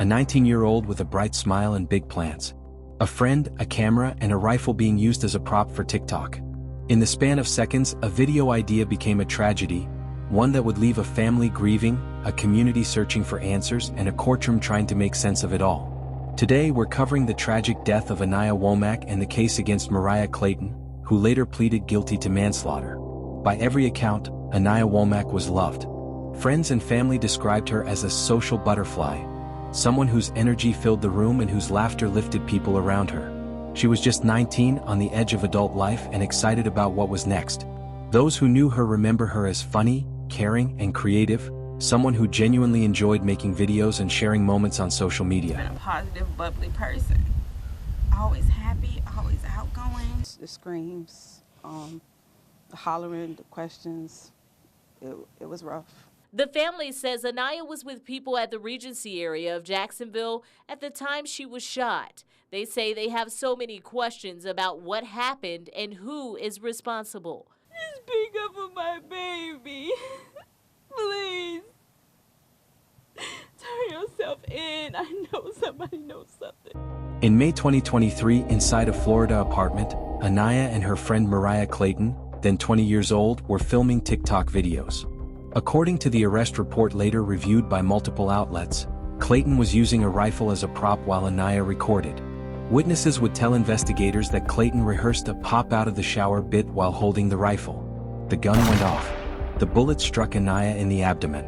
a 19-year-old with a bright smile and big plans. A friend, a camera, and a rifle being used as a prop for TikTok. In the span of seconds, a video idea became a tragedy, one that would leave a family grieving, a community searching for answers, and a courtroom trying to make sense of it all. Today we're covering the tragic death of Aniyah Womack and the case against Mariah Clayton, who later pleaded guilty to manslaughter. By every account, Aniyah Womack was loved. Friends and family described her as a social butterfly, someone whose energy filled the room and whose laughter lifted people around her. She was just 19, on the edge of adult life and excited about what was next. Those who knew her remember her as funny, caring, and creative, someone who genuinely enjoyed making videos and sharing moments on social media. I'm a positive, bubbly person. Always happy, always outgoing. The screams, the hollering, the questions, it was rough. The family says Aniyah was with people at the Regency area of Jacksonville at the time she was shot. They say they have so many questions about what happened and who is responsible. Speak up for my baby. Please. Turn yourself in. I know somebody knows something. In May 2023, inside a Florida apartment, Aniyah and her friend Mariah Clayton, then 20 years old, were filming TikTok videos. According to the arrest report later reviewed by multiple outlets, Clayton was using a rifle as a prop while Aniyah recorded. Witnesses would tell investigators that Clayton rehearsed a pop-out-of-the-shower bit while holding the rifle. The gun went off. The bullet struck Aniyah in the abdomen.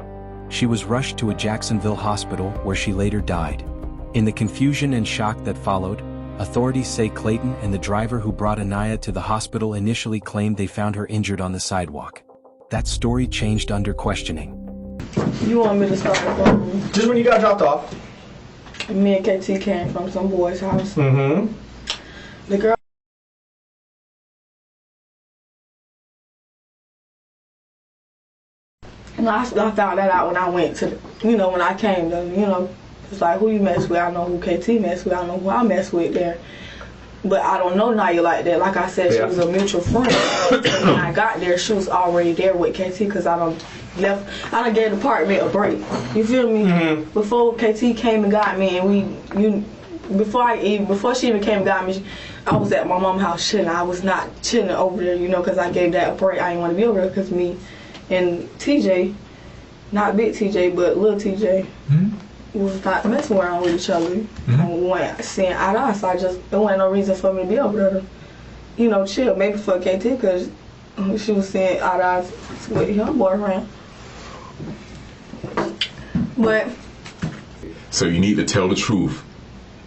She was rushed to a Jacksonville hospital where she later died. In the confusion and shock that followed, authorities say Clayton and the driver who brought Aniyah to the hospital initially claimed they found her injured on the sidewalk. That story changed under questioning. You want me to start the phone? Just when you got dropped off. Me and KT came from some boy's house. Mm-hmm. The girl. And I found that out when I went to, when I came to, it's like, who you mess with? I know who KT mess with. I know who I mess with there. But I don't know Aniyah like that. Like I said, she was a mutual friend. And when I got there, she was already there with KT because I done gave the apartment a break. You feel me? Mm-hmm. Before KT came and got me, and before she even came and got me, I was at my mom's house chilling. I was not chilling over there, because I gave that a break. I didn't want to be over there because me and TJ, not big TJ, but little TJ, was not messing around with each other. We weren't seeing eye to eye, so there wasn't no reason for me to be over there to, chill. Maybe for KT because she was seeing eye to eye with her boyfriend. But. So you need to tell the truth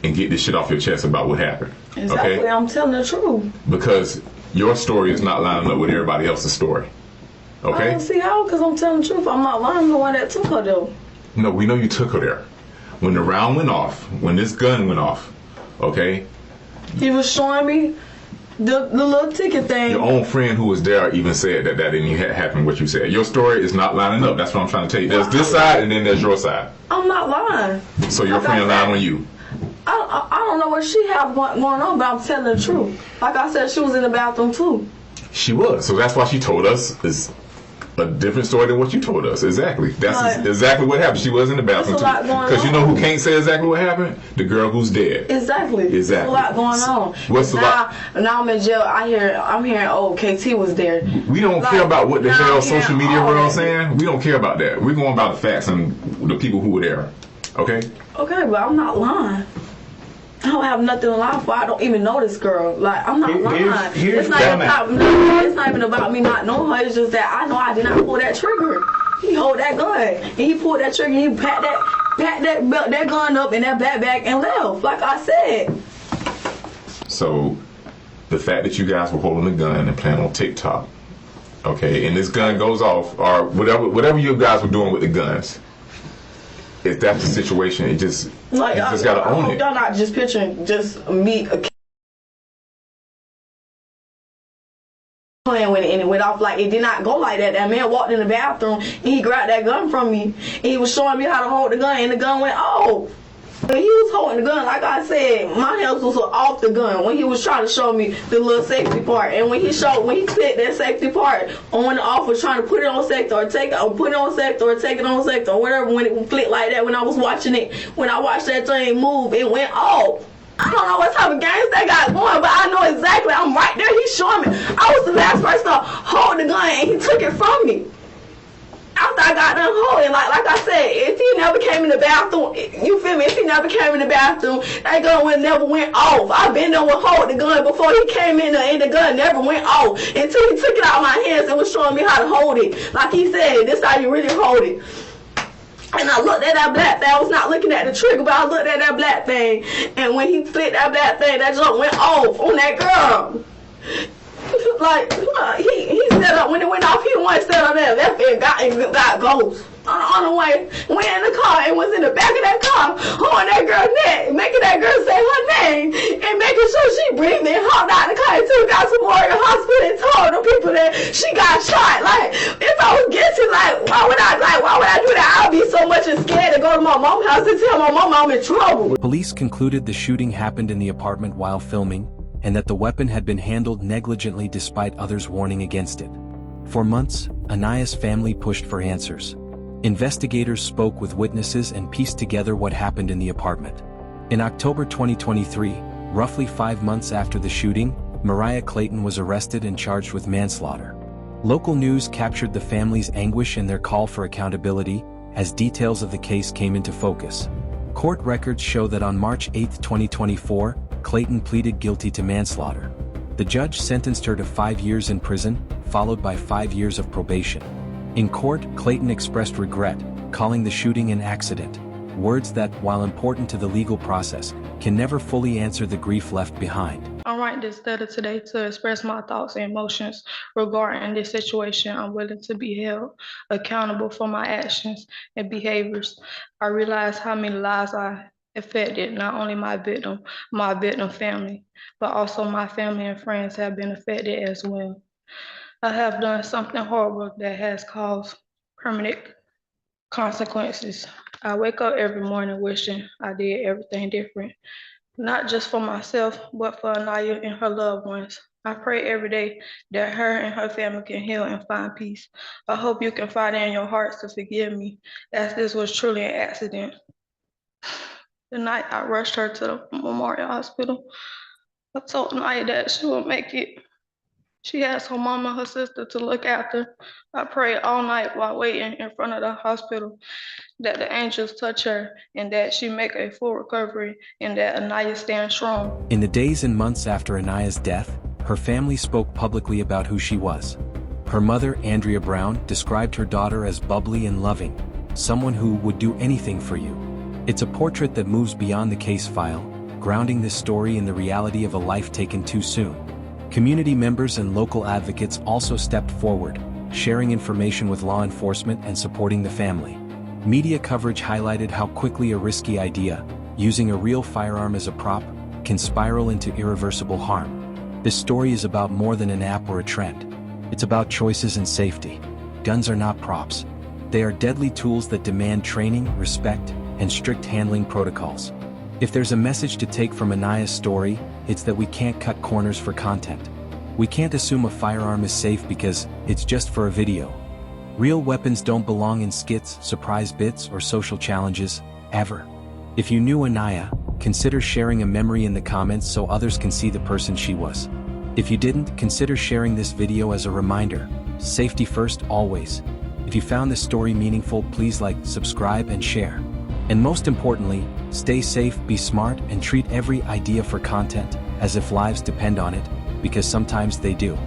and get this shit off your chest about what happened. Exactly, okay? I'm telling the truth. Because your story is not lining up with everybody else's story. Okay? I don't see how, because I'm telling the truth. I'm not lying. I'm the one that took her though. No, we know you took her there. When the round went off, when this gun went off, okay? He was showing me the little ticket thing. Your own friend who was there even said that didn't even happen, what you said. Your story is not lining up. That's what I'm trying to tell you. There's this side and then there's your side. I'm not lying. So your friend lied on you. I don't know what she have going on, but I'm telling the truth. Like I said, she was in the bathroom too. She was. So that's why she told us is a different story than what you told us. Exactly. That's exactly what happened. She was in the bathroom too. Because you know who can't say exactly what happened? The girl who's dead. Exactly. There's a lot going on. What's the lot? Now I'm in jail. I'm hearing, KT was there. We don't care about what the hell social media world saying. We don't care about that. We're going about the facts and the people who were there. Okay? Okay, but I'm not lying. I don't have nothing to lie for. I don't even know this girl. Like, I'm not lying. It's not even about me not knowing her. It's just that I know I did not pull that trigger. He hold that gun and he pulled that trigger. And he packed that gun up in that backpack and left. Like I said. So, the fact that you guys were holding the gun and playing on TikTok, okay, and this gun goes off, or whatever you guys were doing with the guns. If that's the situation, you just gotta own it. Y'all not just picturing just me playing with it and it went off. Like, it did not go like that. That man walked in the bathroom and he grabbed that gun from me and he was showing me how to hold the gun and the gun went off. When he was holding the gun, like I said, my hands was off the gun when he was trying to show me the little safety part. And when he clicked that safety part on and off, was trying to put it on sector or take it, or put it on sector or take it on sector or whatever, when it flicked like that, when I was watching it, when I watched that thing move, it went off. I don't know what type of games they got going, but I know exactly. I'm right there. He's showing me. I was the last person to hold the gun, and he took it from me. After I got done holding, like I said, if he never came in the bathroom, you feel me? If he never came in the bathroom, that gun never went off. I've been there with hold the gun before he came in there, and the gun never went off until he took it out of my hands and was showing me how to hold it. Like he said, this is how you really hold it. And I looked at that black thing. I was not looking at the trigger, but I looked at that black thing. And when he flicked that black thing, that jump went off on that girl. Like, he set up, when it went off, he wasn't set up there. That thing got ghost. On the way, went in the car and was in the back of that car, holding that girl's neck, making that girl say her name, and making sure she breathed and hopped out the car and took her to Memorial Hospital and told the people that she got shot. Like, if I was guessing, why would I do that? I'd be so much scared to go to my mom's house and tell my mom I'm in trouble. Police concluded the shooting happened in the apartment while filming, and that the weapon had been handled negligently despite others warning against it. For months, Aniyah's family pushed for answers. Investigators spoke with witnesses and pieced together what happened in the apartment. In October 2023, roughly 5 months after the shooting, Mariah Clayton was arrested and charged with manslaughter. Local news captured the family's anguish and their call for accountability as details of the case came into focus. Court records show that on March 8, 2024, Clayton pleaded guilty to manslaughter. The judge sentenced her to 5 years in prison, followed by 5 years of probation. In court, Clayton expressed regret, calling the shooting an accident, words that, while important to the legal process, can never fully answer the grief left behind. I'm writing this letter today to express my thoughts and emotions regarding this situation. I'm willing to be held accountable for my actions and behaviors. I realize how many lives I affected, not only my victim family, but also my family and friends have been affected as well. I have done something horrible that has caused permanent consequences. I wake up every morning wishing I did everything different, not just for myself, but for Aniyah and her loved ones. I pray every day that her and her family can heal and find peace. I hope you can find it in your hearts to forgive me, as this was truly an accident. The night I rushed her to the Memorial Hospital, I told Aniyah that she would make it. She asked her mama and her sister to look after. I prayed all night while waiting in front of the hospital that the angels touch her and that she make a full recovery and that Aniyah stand strong. In the days and months after Aniyah's death, her family spoke publicly about who she was. Her mother, Andrea Brown, described her daughter as bubbly and loving, someone who would do anything for you. It's a portrait that moves beyond the case file, grounding this story in the reality of a life taken too soon. Community members and local advocates also stepped forward, sharing information with law enforcement and supporting the family. Media coverage highlighted how quickly a risky idea, using a real firearm as a prop, can spiral into irreversible harm. This story is about more than an app or a trend. It's about choices and safety. Guns are not props. They are deadly tools that demand training, respect, and strict handling protocols. If there's a message to take from Aniyah's story, it's that we can't cut corners for content. We can't assume a firearm is safe because it's just for a video. Real weapons don't belong in skits, surprise bits, or social challenges, ever. If you knew Aniyah, consider sharing a memory in the comments so others can see the person she was. If you didn't, consider sharing this video as a reminder. Safety first, always. If you found this story meaningful, please like, subscribe, and share. And most importantly, stay safe, be smart, and treat every idea for content as if lives depend on it, because sometimes they do.